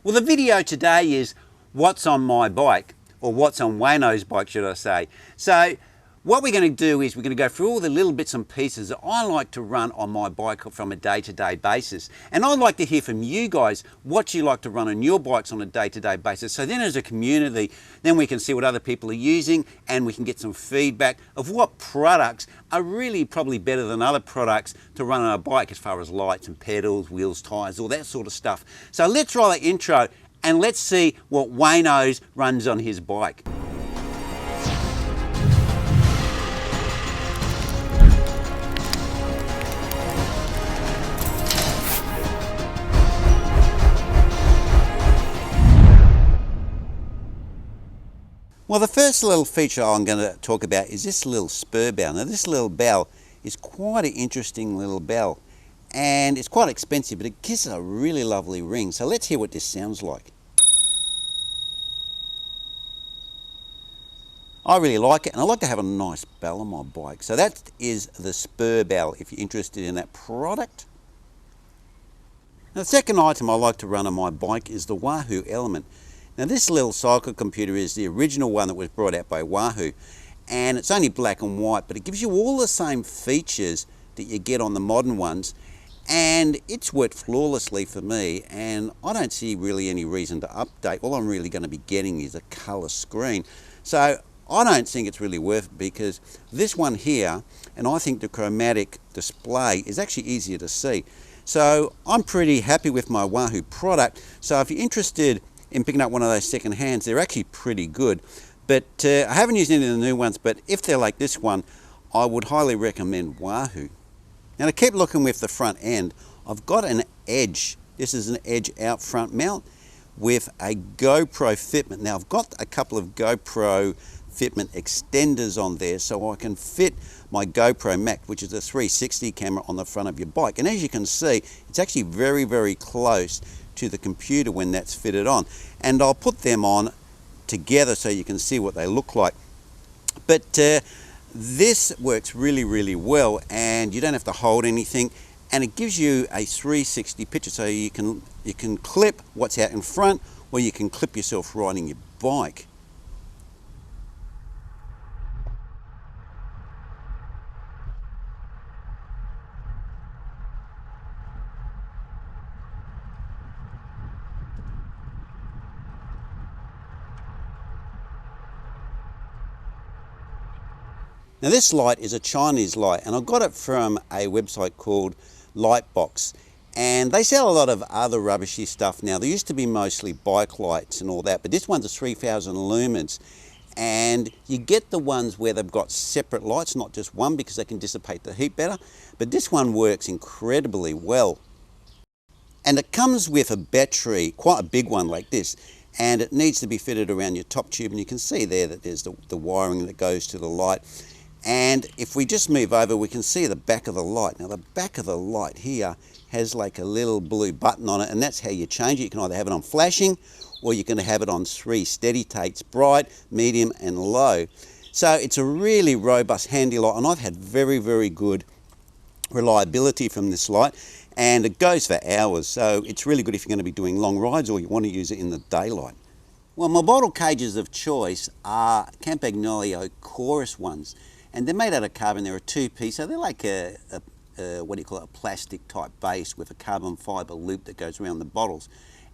Well, the video today is what's on my bike, or what's on Wayno's bike, should I say. So what we're going to do is we're going to go through all the little bits and pieces that I like to run on my bike from a day-to-day basis. And I'd like to hear from you guys what you like to run on your bikes on a day-to-day basis. So then as a community, then we can see what other people are using and we can get some feedback of what products are really probably better than other products to run on a bike as far as lights and pedals, wheels, tyres, all that sort of stuff. So let's roll that intro and let's see what Wayno's runs on his bike. Well, the first little feature I'm going to talk about is this little spur bell. Now this little bell is quite an interesting little bell and it's quite expensive, but it gives a really lovely ring. So let's hear what this sounds like. I really like it, and I like to have a nice bell on my bike. So that is the spur bell if you're interested in that product. Now the second item I like to run on my bike is the Wahoo Element. Now this little cycle computer is the original one that was brought out by Wahoo, and it's only black and white, but it gives you all the same features that you get on the modern ones, and it's worked flawlessly for me, and I don't see really any reason to update. All I'm really going to be getting is a colour screen. So I don't think it's really worth it, because this one here, and I think the chromatic display is actually easier to see. So I'm pretty happy with my Wahoo product. So if you're interested in picking up one of those second hands, they're actually pretty good. But I haven't used any of the new ones, but if they're like this one, I would highly recommend Wahoo. Now to keep looking with the front end, I've got an Edge. This is an Edge out front mount with a GoPro fitment. Now I've got a couple of GoPro fitment extenders on there so I can fit my GoPro Max, which is a 360 camera, on the front of your bike. And as you can see, it's actually very, very close to the computer when that's fitted on. And I'll put them on together so you can see what they look like. But this works really, really well, and you don't have to hold anything, and it gives you a 360 picture, so you can clip what's out in front, or you can clip yourself riding your bike. Now this light is a Chinese light, and I got it from a website called Lightbox, and they sell a lot of other rubbishy stuff now. There used to be mostly bike lights and all that, but this one's a 3000 lumens, and you get the ones where they've got separate lights, not just one, because they can dissipate the heat better, but this one works incredibly well. And it comes with a battery, quite a big one like this, and it needs to be fitted around your top tube, and you can see there that there's the wiring that goes to the light. And if we just move over, we can see the back of the light. Now the back of the light here has like a little blue button on it, and that's how you change it. You can either have it on flashing, or you can have it on 3 steady takes, bright, medium and low. So it's a really robust, handy light, and I've had very, very good reliability from this light, and it goes for hours. So it's really good if you're going to be doing long rides or you want to use it in the daylight. Well, my bottle cages of choice are Campagnolo Chorus ones. And they're made out of carbon. They're a 2-piece, so they're like a what do you call it, a plastic type base with a carbon fibre loop that goes around the bottles.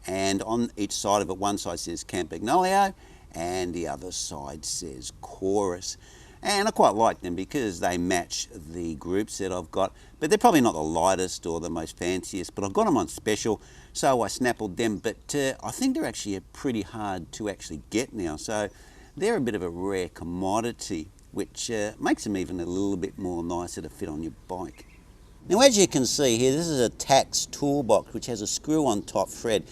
And on each side of it, one side says Campagnolo and the other side says Chorus. And I quite like them because they match the groups that I've got, but they're probably not the lightest or the most fanciest, but I've got them on special, so I snappled them. But I think they're actually pretty hard to actually get now, so they're a bit of a rare commodity, which makes them even a little bit more nicer to fit on your bike. Now as you can see here, this is a Tacx toolbox which has a screw on top thread.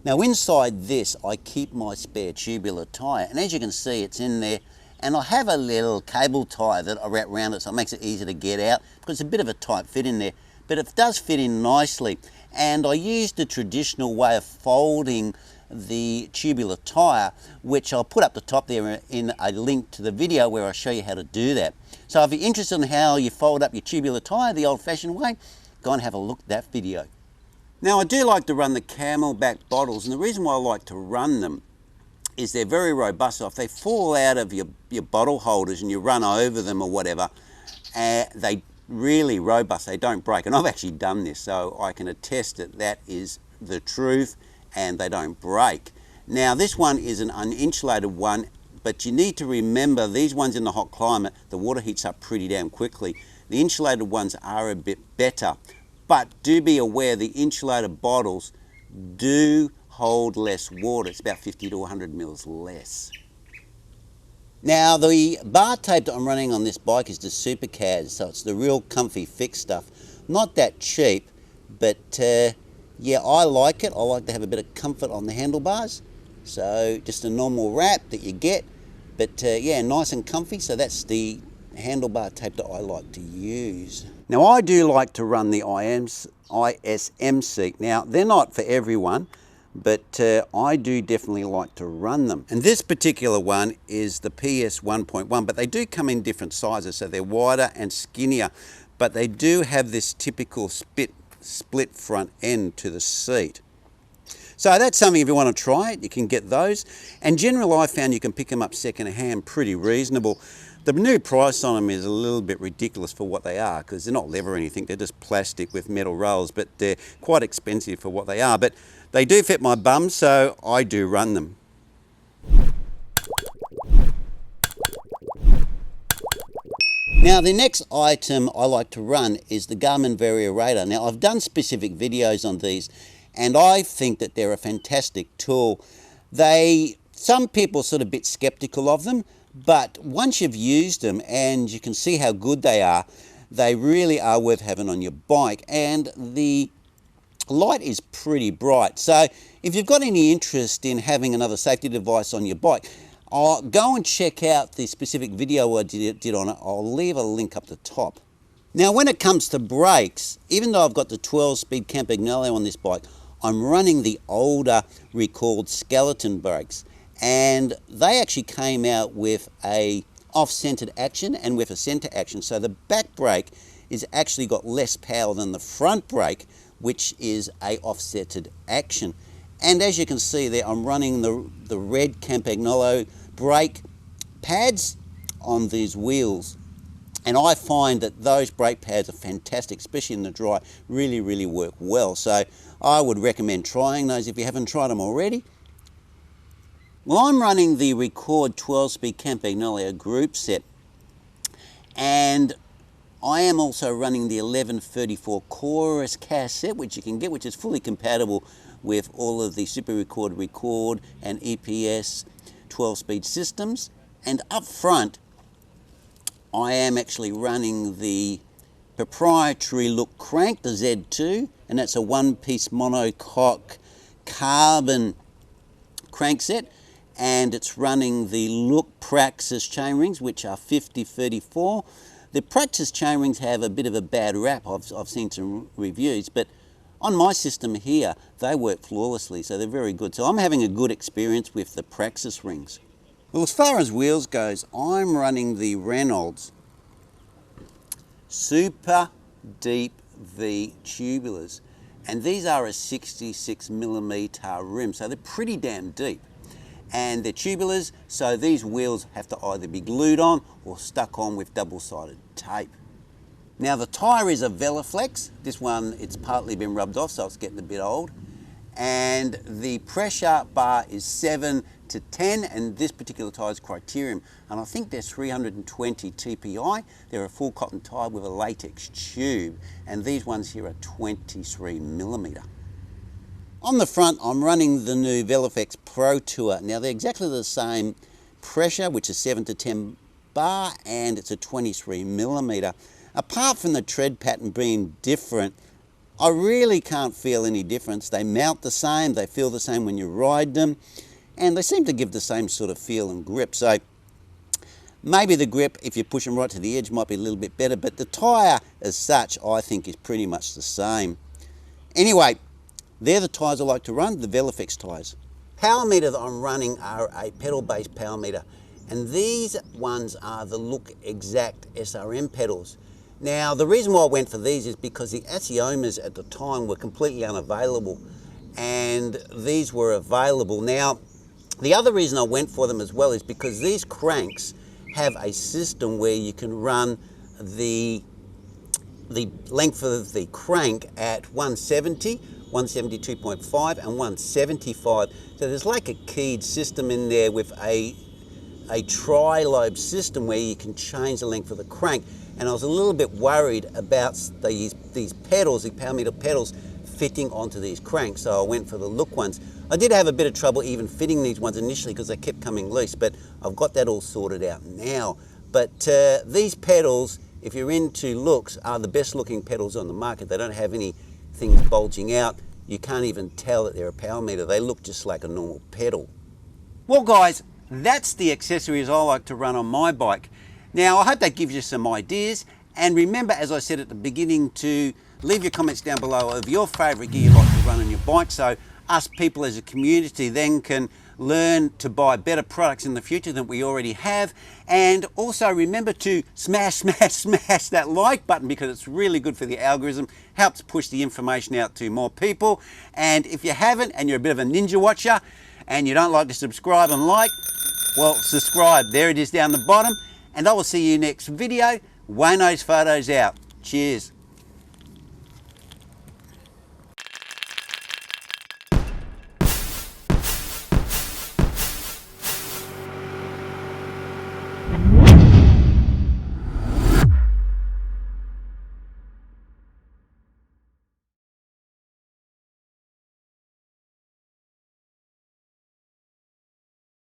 Now inside this I keep my spare tubular tyre, and as you can see it's in there, and I have a little cable tie that I wrap around it so it makes it easy to get out, because it's a bit of a tight fit in there, but it does fit in nicely. And I used the traditional way of folding the tubular tyre, which I'll put up the top there in a link to the video where I show you how to do that. So if you're interested in how you fold up your tubular tyre the old-fashioned way, go and have a look at that video. Now I do like to run the Camelback bottles, and the reason why I like to run them is they're very robust. So if they fall out of your bottle holders and you run over them or whatever, they really robust, they don't break. And I've actually done this, so I can attest that that is the truth, and they don't break. Now this one is an uninsulated one, but you need to remember these ones in the hot climate, the water heats up pretty damn quickly. The insulated ones are a bit better, but do be aware the insulated bottles do hold less water. It's about 50 to 100 mils less. Now the bar tape that I'm running on this bike is the Supercaz, so it's the real comfy fix stuff. Not that cheap, but yeah, I like it. I like to have a bit of comfort on the handlebars. So just a normal wrap that you get, but yeah, nice and comfy. So that's the handlebar tape that I like to use. Now I do like to run the ISM seat. Now they're not for everyone, but I do definitely like to run them. And this particular one is the PS 1.1, but they do come in different sizes, so they're wider and skinnier, but they do have this typical split front end to the seat. So that's something, if you want to try it, you can get those. And generally I found you can pick them up second hand pretty reasonable. The new price on them is a little bit ridiculous for what they are, because they're not leather or anything, they're just plastic with metal rails, but they're quite expensive for what they are. But they do fit my bum, so I do run them. Now the next item I like to run is the Garmin Vario Radar. Now I've done specific videos on these, and I think that they're a fantastic tool. Some people are sort of a bit skeptical of them, but once you've used them and you can see how good they are, they really are worth having on your bike. And the light is pretty bright. So if you've got any interest in having another safety device on your bike, go and check out the specific video I did on it. I'll leave a link up the top. Now when it comes to brakes, even though I've got the 12-speed Campagnolo on this bike, I'm running the older recalled skeleton brakes, and they actually came out with a off-centered action and with a center action. So the back brake is actually got less power than the front brake, which is a offsetted action. And as you can see there, I'm running the red Campagnolo brake pads on these wheels. And I find that those brake pads are fantastic, especially in the dry, really work well. So I would recommend trying those if you haven't tried them already. Well, I'm running the Record 12-speed Campagnolo group set, and I am also running the 1134 Chorus cassette, which you can get, which is fully compatible with all of the Super Record and EPS 12-speed systems. And up front, I am actually running the proprietary look crank, the Z2, and that's a one-piece monocoque carbon crankset, and it's running the Look Praxis chainrings, which are 50-34. The Praxis chainrings have a bit of a bad rap. I've seen some reviews, but on my system here, they work flawlessly, so they're very good. So I'm having a good experience with the Praxis rings. Well, as far as wheels goes, I'm running the Reynolds Super Deep V tubulars, and these are a 66mm rim, so they're pretty damn deep. And they're tubulars, so these wheels have to either be glued on or stuck on with double-sided tape. Now the tyre is a Veloflex. This one, it's partly been rubbed off, so it's getting a bit old. And the pressure bar is 7 to 10, and this particular tyre is Criterium. And I think there's 320 TPI. They're a full cotton tyre with a latex tube, and these ones here are 23mm. On the front, I'm running the new Veloflex Pro Tour. Now they're exactly the same pressure, which is 7 to 10 bar, and it's a 23mm. Apart from the tread pattern being different, I really can't feel any difference. They mount the same, they feel the same when you ride them, and they seem to give the same sort of feel and grip. So maybe the grip, if you push them right to the edge, might be a little bit better, but the tyre as such, I think, is pretty much the same. Anyway, they're the tyres I like to run, the Veloflex tyres. Power meter that I'm running are a pedal-based power meter, and these ones are the Look Exact SRM pedals. Now, the reason why I went for these is because the Aciomas at the time were completely unavailable, and these were available. Now, the other reason I went for them as well is because these cranks have a system where you can run the length of the crank at 170, 172.5 and 175. So there's like a keyed system in there with a tri-lobe system where you can change the length of the crank. And I was a little bit worried about these pedals, the power meter pedals, fitting onto these cranks, so I went for the look ones. I did have a bit of trouble even fitting these ones initially because they kept coming loose, but I've got that all sorted out now. But these pedals, if you're into looks, are the best looking pedals on the market. They don't have any things bulging out. You can't even tell that they're a power meter. They look just like a normal pedal. Well guys, that's the accessories I like to run on my bike. Now I hope that gives you some ideas, and remember, as I said at the beginning, to leave your comments down below of your favourite gear you like to run on your bike, so us people as a community then can learn to buy better products in the future than we already have. And also remember to smash that like button, because it's really good for the algorithm, helps push the information out to more people. And if you haven't, and you're a bit of a ninja watcher and you don't like to subscribe and like, well, subscribe, there it is down the bottom. And I will see you next video. Wayno's Photos out. Cheers.